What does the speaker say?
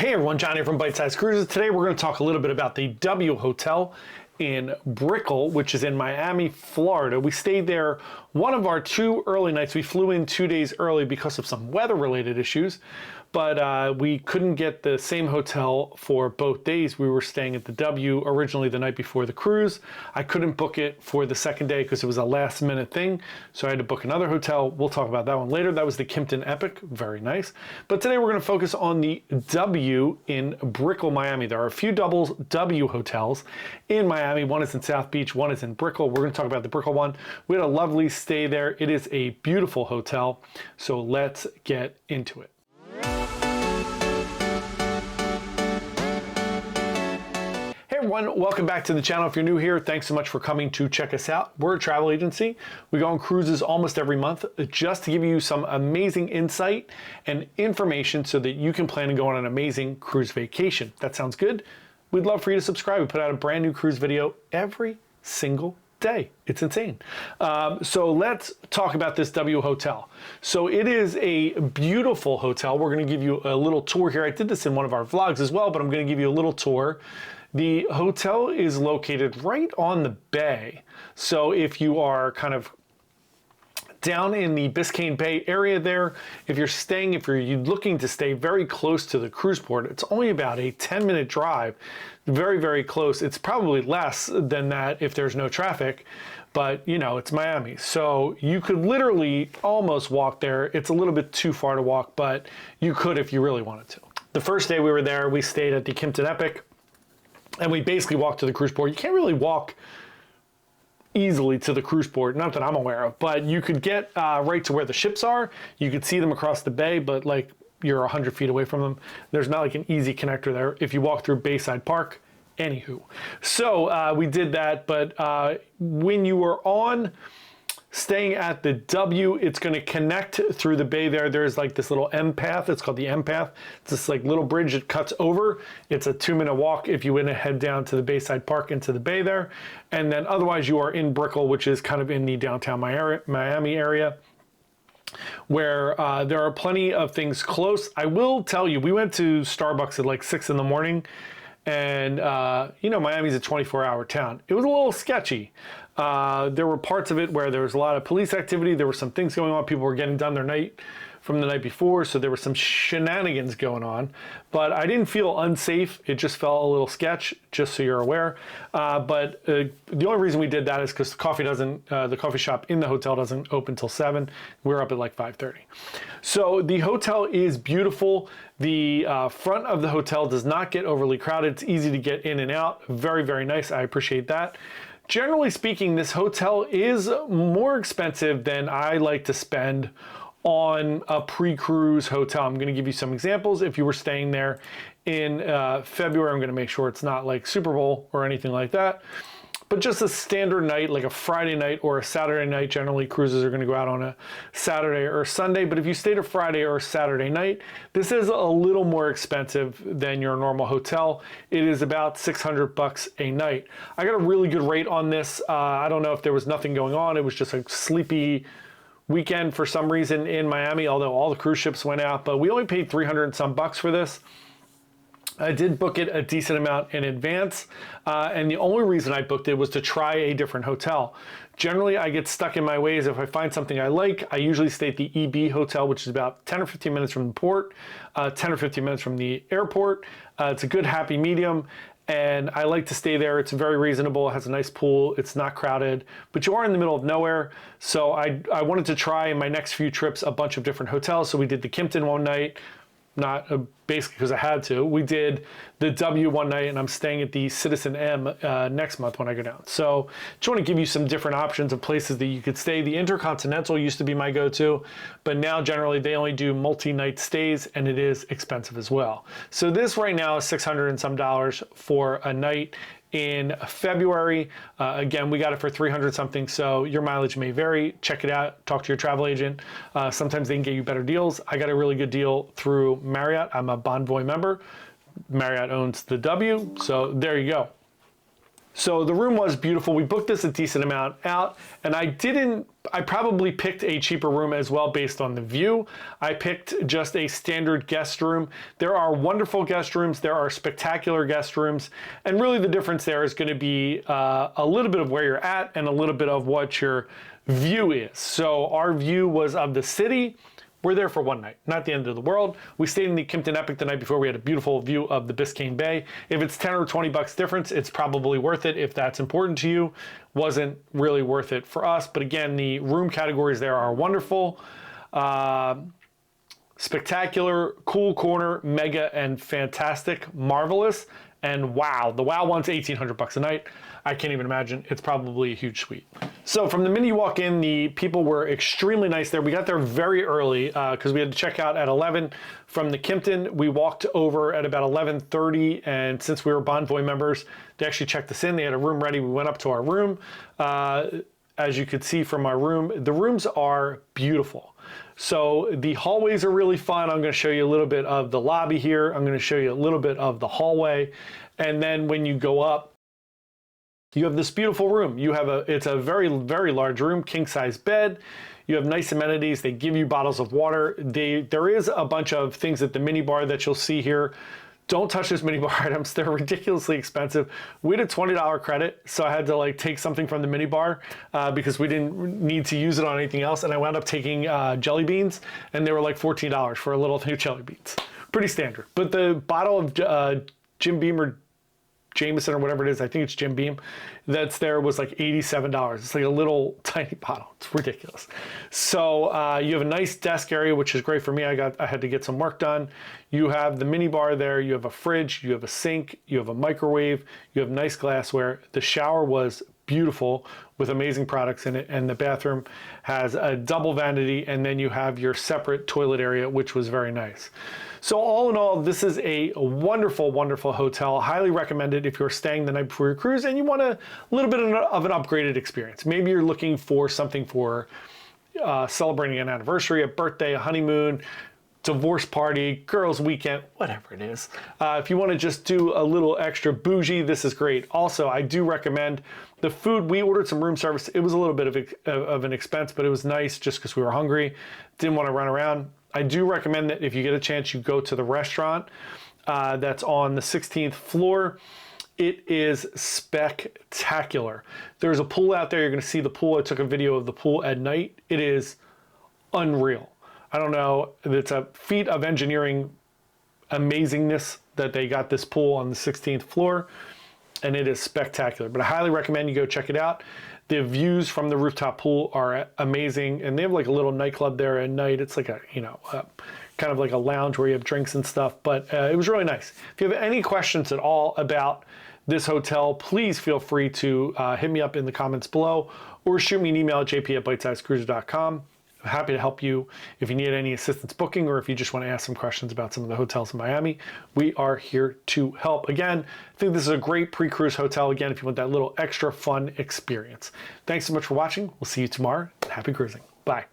Hey everyone, John here from Byte Size Cruises. Today we're going to talk a little bit about the W Hotel in Brickell, which is in Miami, Florida. We stayed there one of our 2 early nights. We flew in 2 days early because of some weather-related issues, but we couldn't get the same hotel for both days. We were staying at the W originally the night before the cruise. I couldn't book it for the second day because it was a last-minute thing, so I had to book another hotel. We'll talk about that one later. That was the Kimpton Epic, very nice. But today we're going to focus on the W in Brickell, Miami. There are a few W hotels in Miami. One is in South Beach, one is in Brickell. We're going to talk about the Brickell one. We had a lovely stay there. It is a beautiful hotel, so let's get into it. Hey everyone, welcome back to the channel. If you're new here, thanks so much for coming to check us out. We're a travel agency. We go on cruises almost every month just to give you some amazing insight and information so that you can plan to go on an amazing cruise vacation. That sounds good? We'd love for you to subscribe. We put out a brand new cruise video every single day. It's insane. So let's talk about this W Hotel. So it is a beautiful hotel. We're going to give you a little tour here. I did this in one of our vlogs as well, but I'm going to give you a little tour. The hotel is located right on the bay. So if you are kind of down in the Biscayne Bay area there, if you're looking to stay very close to the cruise port, it's only about a 10-minute drive, very, very close. It's probably less than that if there's no traffic, but you know, it's Miami. So you could literally almost walk there. It's a little bit too far to walk, but you could if you really wanted to. The first day we were there, we stayed at the Kimpton Epic, and we basically walked to the cruise port. You can't really walk easily to the cruise port, not that I'm aware of, but you could get right to where the ships are. You could see them across the bay, but like you're 100 feet away from them. There's not like an easy connector there if you walk through Bayside Park. Anywho, so we did that, but when you were staying at the W, it's going to connect through the bay there. There's like this little M path. It's called the M path. It's this like little bridge that cuts over. It's a 2-minute walk if you want to head down to the Bayside Park into the bay there. And then otherwise you are in Brickell, which is kind of in the downtown Miami area, where there are plenty of things close. I will tell you, we went to Starbucks at like 6 in the morning. And, you know, Miami's a 24-hour town. It was a little sketchy. There were parts of it where there was a lot of police activity. There were some things going on. People were getting done their night from the night before, so there were some shenanigans going on. But I didn't feel unsafe. It just felt a little sketch, just so you're aware. But the only reason we did that is because the coffee shop in the hotel doesn't open till 7. We're up at like 5:30. So the hotel is beautiful. The front of the hotel does not get overly crowded. It's easy to get in and out. Very, very nice. I appreciate that. Generally speaking, this hotel is more expensive than I like to spend on a pre-cruise hotel. I'm going to give you some examples. If you were staying there in February, I'm going to make sure it's not like Super Bowl or anything like that. But just a standard night, like a Friday night or a Saturday night, generally cruises are going to go out on a Saturday or Sunday. But if you stayed a Friday or Saturday night, this is a little more expensive than your normal hotel. It is about $600 a night. I got a really good rate on this. I don't know if there was nothing going on. It was just a sleepy weekend for some reason in Miami, although all the cruise ships went out. But we only paid 300 and some bucks for this. I did book it a decent amount in advance, and the only reason I booked it was to try a different hotel. Generally, I get stuck in my ways. If I find something I like, I usually stay at the EB Hotel, which is about 10 or 15 minutes from the port, 10 or 15 minutes from the airport. It's a good happy medium, and I like to stay there. It's very reasonable. It has a nice pool. It's not crowded, but you are in the middle of nowhere. So I wanted to try in my next few trips a bunch of different hotels. So we did the Kimpton one night. Not basically because I had to. We did the W one night, and I'm staying at the Citizen M next month when I go down. So just want to give you some different options of places that you could stay. The Intercontinental used to be my go-to, but now generally they only do multi-night stays, and it is expensive as well. So this right now is $600 and some for a night. In February, again, we got it for 300 something, so your mileage may vary. Check it out, talk to your travel agent. Sometimes they can get you better deals. I got a really good deal through Marriott. I'm a Bonvoy member. Marriott owns the W, so there you go. So the room was beautiful. We booked this a decent amount out, and I probably picked a cheaper room as well based on the view. I picked just a standard guest room. There are wonderful guest rooms. There are spectacular guest rooms. And really the difference there is going to be a little bit of where you're at and a little bit of what your view is. So our view was of the city. We're there for one night, not the end of the world. We stayed in the Kimpton Epic the night before. We had a beautiful view of the Biscayne Bay. If it's 10 or 20 bucks difference, it's probably worth it if that's important to you. Wasn't really worth it for us. But again, the room categories there are wonderful. Spectacular, cool corner, mega, and fantastic, marvelous. And wow, the wow one's 1,800 bucks a night. I can't even imagine. It's probably a huge suite. So from the minute you walk in, the people were extremely nice there. We got there very early because we had to check out at 11 from the Kimpton. We walked over at about 11:30, and since we were Bonvoy members, they actually checked us in. They had a room ready. We went up to our room. As you could see from our room, the rooms are beautiful. So the hallways are really fun. I'm going to show you a little bit of the lobby here. I'm going to show you a little bit of the hallway. And then when you go up, you have this beautiful room. It's a very, very large room, king size bed. You have nice amenities. They give you bottles of water. There is a bunch of things at the minibar that you'll see here. Don't touch those minibar items. They're ridiculously expensive. We had a $20 credit, so I had to take something from the minibar because we didn't need to use it on anything else. And I wound up taking jelly beans, and they were like $14 for a little thing of jelly beans. Pretty standard. But the bottle of Jim Beam or Jameson or whatever it is, I think it's Jim Beam, that's there was like $87. It's like a little tiny bottle. It's ridiculous. So you have a nice desk area, which is great for me. I had to get some work done. You have the mini bar there. You have a fridge. You have a sink. You have a microwave. You have nice glassware. The shower was beautiful with amazing products in it, and the bathroom has a double vanity, and then you have your separate toilet area, which was very nice. So all in all, this is a wonderful, wonderful hotel. Highly recommend it if you're staying the night before your cruise and you want a little bit of an upgraded experience. Maybe you're looking for something for celebrating an anniversary, a birthday, a honeymoon, divorce party, girls' weekend, whatever it is. If you want to just do a little extra bougie, this is great. Also, I do recommend the food. We ordered some room service. It was a little bit of an expense, but it was nice just because we were hungry. Didn't want to run around. I do recommend that if you get a chance, you go to the restaurant that's on the 16th floor. It is spectacular. There's a pool out there. You're going to see the pool. I took a video of the pool at night. It is unreal. I don't know. It's a feat of engineering amazingness that they got this pool on the 16th floor, and it is spectacular. But I highly recommend you go check it out. The views from the rooftop pool are amazing, and they have like a little nightclub there at night. It's like a, kind of like a lounge where you have drinks and stuff, but it was really nice. If you have any questions at all about this hotel, please feel free to hit me up in the comments below or shoot me an email at jp@bytesizecruises.com. I'm happy to help you if you need any assistance booking or if you just want to ask some questions about some of the hotels in Miami. We are here to help. Again, I think this is a great pre-cruise hotel, again, if you want that little extra fun experience. Thanks so much for watching. We'll see you tomorrow. Happy cruising. Bye.